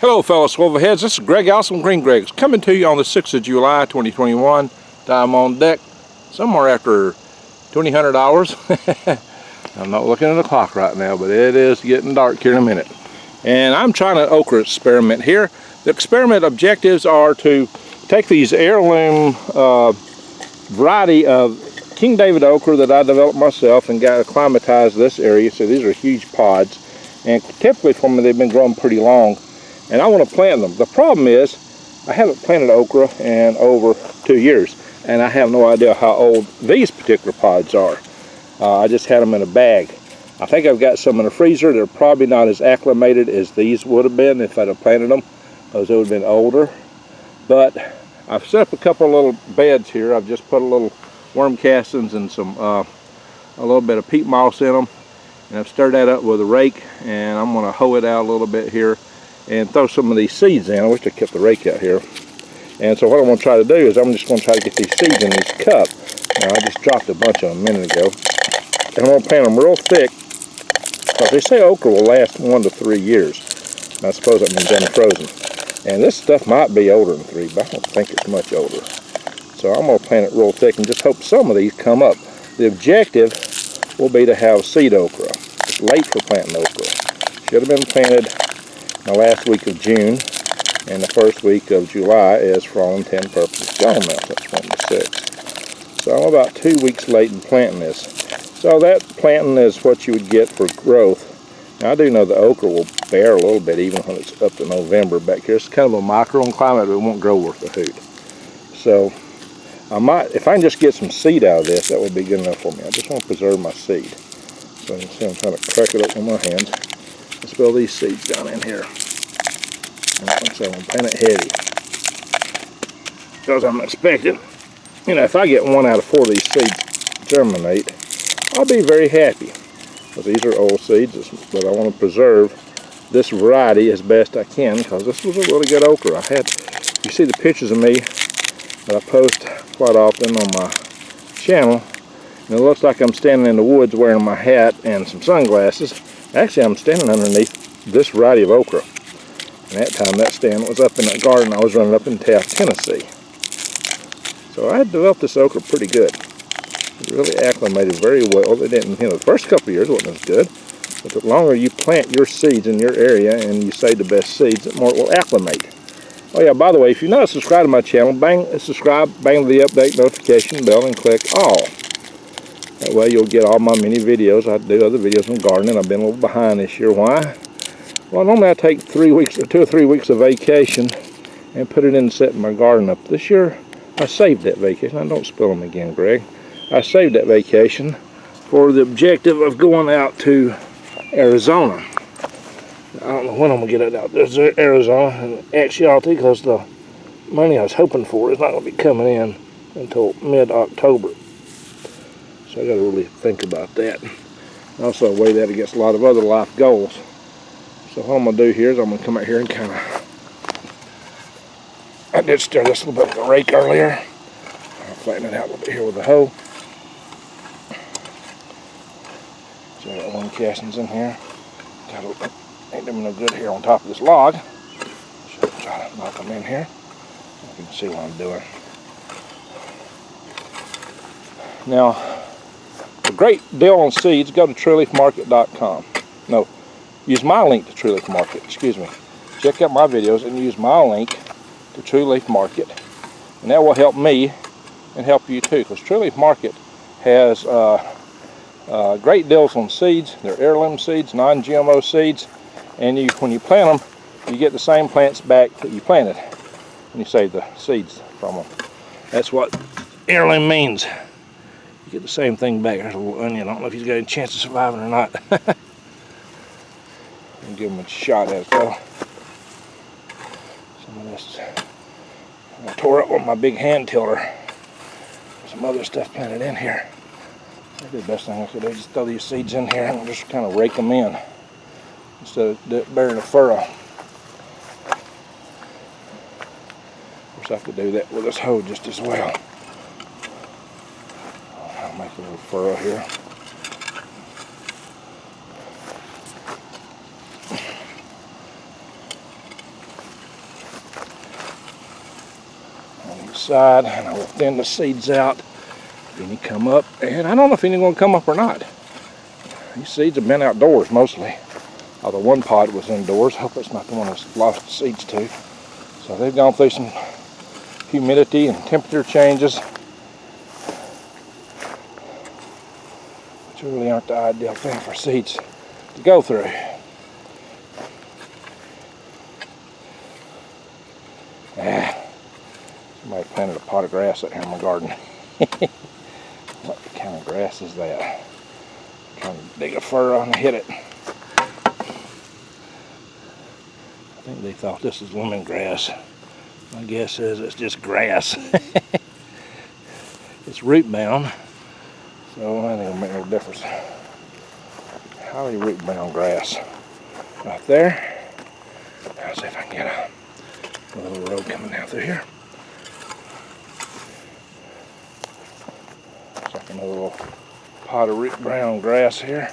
Hello fellow swivelheads, this is Greg Allison Green Greg's coming to you on the 6th of July 2021. Time on deck somewhere after 2000 hours. I'm not looking at the clock right now, but it is getting dark here in a minute. And I'm trying an okra experiment here. The experiment objectives are to take these heirloom variety of King David okra that I developed myself and got acclimatized to this area. So these are huge pods, and typically for me they've been growing pretty long. And I want to plant them. The problem is I haven't planted okra in over 2 years, and I have no idea how old these particular pods are. I just had them in a bag. I think I've got some in the freezer. They're probably not as acclimated as these would have been if I'd have planted them, because they would have been older. But I've set up a couple of little beds here. I've just put a little worm castings and some a little bit of peat moss in them, and I've stirred that up with a rake, and I'm going to hoe it out a little bit here and throw some of these seeds in. I wish I kept the rake out here. And so what I'm going to try to do is I'm just going to try to get these seeds in this cup. Now I just dropped a bunch of them a minute ago. And I'm going to plant them real thick, because they say okra will last 1 to 3 years. And I suppose that means unfrozen. And this stuff might be older than 3, but I don't think it's much older. So I'm going to plant it real thick and just hope some of these come up. The objective will be to have seed okra. It's late for planting okra. Should have been planted the last week of June, and the first week of July is for all intent and purposes gone now. That's 1 to 6. So I'm about 2 weeks late in planting this. So that planting is what you would get for growth. Now I do know the okra will bear a little bit even when it's up to November back here. It's kind of a microgreens climate, but it won't grow worth a hoot. So I might, if I can just get some seed out of this, that would be good enough for me. I just want to preserve my seed. So you can see I'm trying to crack it open with my hands. Let's spill these seeds down in here. And like I said, I'm going to plant it heavy, because I'm expecting, if I get 1 out of 4 of these seeds germinate, I'll be very happy. Because these are old seeds, but I want to preserve this variety as best I can, because this was a really good okra. You see the pictures of me that I post quite often on my channel, and it looks like I'm standing in the woods wearing my hat and some sunglasses. Actually, I'm standing underneath this variety of okra. And that time, that stand was up in that garden I was running up in Taft, Tennessee. So I had developed this okra pretty good. It really acclimated very well. It didn't, the first couple of years wasn't as good. But the longer you plant your seeds in your area and you save the best seeds, the more it will acclimate. Oh yeah, by the way, if you're not subscribed to my channel, subscribe, bang the update notification bell, and click all. That way you'll get all my many videos. I do other videos on gardening. I've been a little behind this year. Why? Well, normally I take 3 weeks or 2 or 3 weeks of vacation and put it in setting my garden up. This year I saved that vacation. I don't spill them again, Greg. I saved that vacation for the objective of going out to Arizona. I don't know when I'm going to get it out to Arizona in actuality, because the money I was hoping for is not going to be coming in until mid-October. So I got to really think about that. Also weigh that against a lot of other life goals. So what I'm going to do here is I'm going to come out here and kind of, I did stir this a little bit with a rake earlier. I'll flatten it out a little bit here with a hoe. So I got 1 castings in here. Ain't doing no good here on top of this log. So I'll try to knock them in here. You can see what I'm doing. Now, a great deal on seeds, go to treeleafmarket.com. No, use my link to True Leaf Market, excuse me. Check out my videos and use my link to True Leaf Market. And that will help me and help you too, because True Leaf Market has great deals on seeds. They're heirloom seeds, non-GMO seeds. And when you plant them, you get the same plants back that you planted. And you save the seeds from them. That's what heirloom means. You get the same thing back. There's a little onion. I don't know if he's got any chance of surviving or not. I'll give him a shot at it though. Some of this I tore up with my big hand tiller. Some other stuff planted in here. Maybe the best thing I could do is just throw these seeds in here and just kind of rake them in instead of burying a furrow. Of course, I could do that with this hoe just as well. I'll make a little furrow here. the side, and I will thin the seeds out. Any come up, and I don't know if any going to come up or not. These seeds have been outdoors mostly. Although one pot was indoors. Hope it's not the one that's lost the seeds to. So they've gone through some humidity and temperature changes, which really aren't the ideal thing for seeds to go through. Somebody planted a pot of grass out here in my garden. What kind of grass is that? I'm trying to dig a furrow and hit it. I think they thought this was lemongrass. My guess is it's just grass. It's root bound, so I think it'll make no difference. Highly root bound grass. Right there. I'll see if I can get a little road coming down through here. Looks like another little pot of root brown grass here.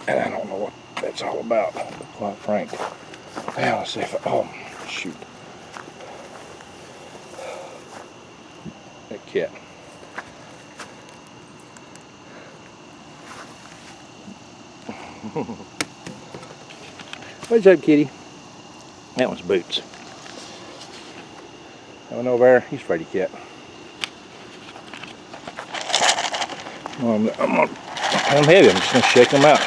And I don't know what that's all about, quite frank. Now let's see if oh shoot. That cat. What's up, kitty? That one's Boots. That one over there, he's Freddy Cat. I'm gonna I'm heavy, I'm just gonna shake them out.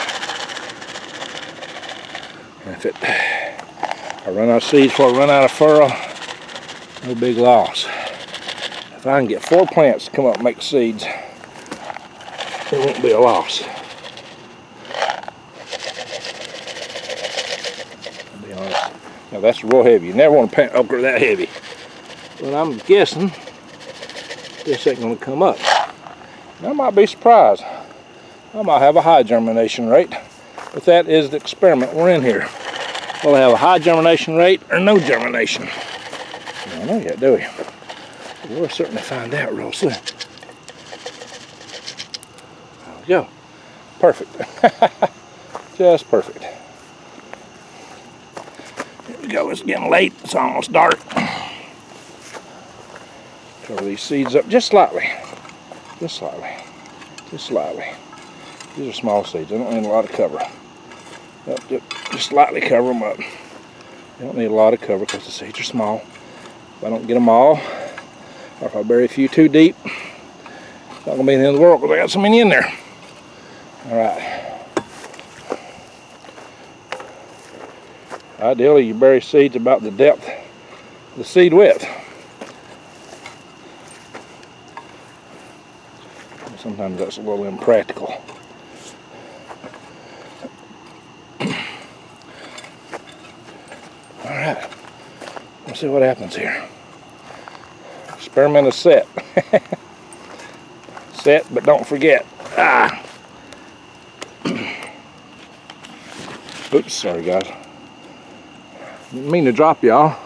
And if I run out of seeds before I run out of furrow, no big loss. If I can get 4 plants to come up and make seeds, it won't be a loss. I'll be honest. Now that's real heavy. You never want to plant okra that heavy. But I'm guessing this ain't going to come up. And I might be surprised. I might have a high germination rate. But that is the experiment we're in here. We'll have a high germination rate or no germination. We don't know yet, do we? We'll certainly find out real soon. There we go. Perfect. Just perfect. Here we go. It's getting late. It's almost dark. Cover these seeds up just slightly. Just slightly. Just slightly. These are small seeds. They don't need a lot of cover. Just slightly cover them up. They don't need a lot of cover because the seeds are small. If I don't get them all, or if I bury a few too deep, it's not going to be the end of the world because I got so many in there. Alright. Ideally, you bury seeds about the depth of the seed width. Sometimes that's a little impractical. Alright, let's see what happens here. Experiment is set. Set, but don't forget. Ah! Oops, sorry guys. Didn't mean to drop y'all.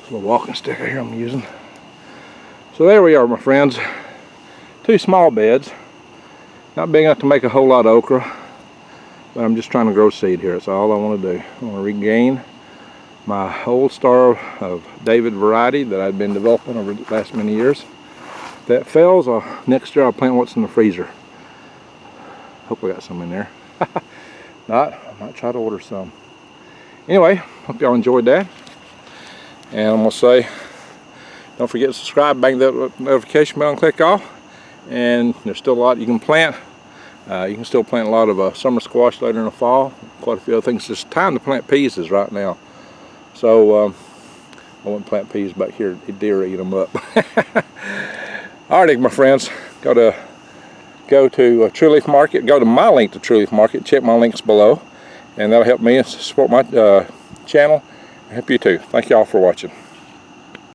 This little walking stick right here I'm using. So there we are, my friends. 2 small beds. Not big enough to make a whole lot of okra. But I'm just trying to grow seed here. That's all I want to do. I want to regain my old star of David variety that I've been developing over the last many years. If that fails, next year I'll plant what's in the freezer. Hope I got some in there. Not, I might try to order some. Anyway, hope y'all enjoyed that. And I'm going to say, don't forget to subscribe, bang that notification bell and click off. And there's still a lot you can plant. You can still plant a lot of summer squash later in the fall. Quite a few other things. It's time to plant peas is right now. So I wouldn't plant peas back here. Deer eat them up. Alrighty, my friends. Go to True Leaf Market. Go to my link to True Leaf Market. Check my links below, and that'll help me support my channel. Help you too. Thank y'all for watching.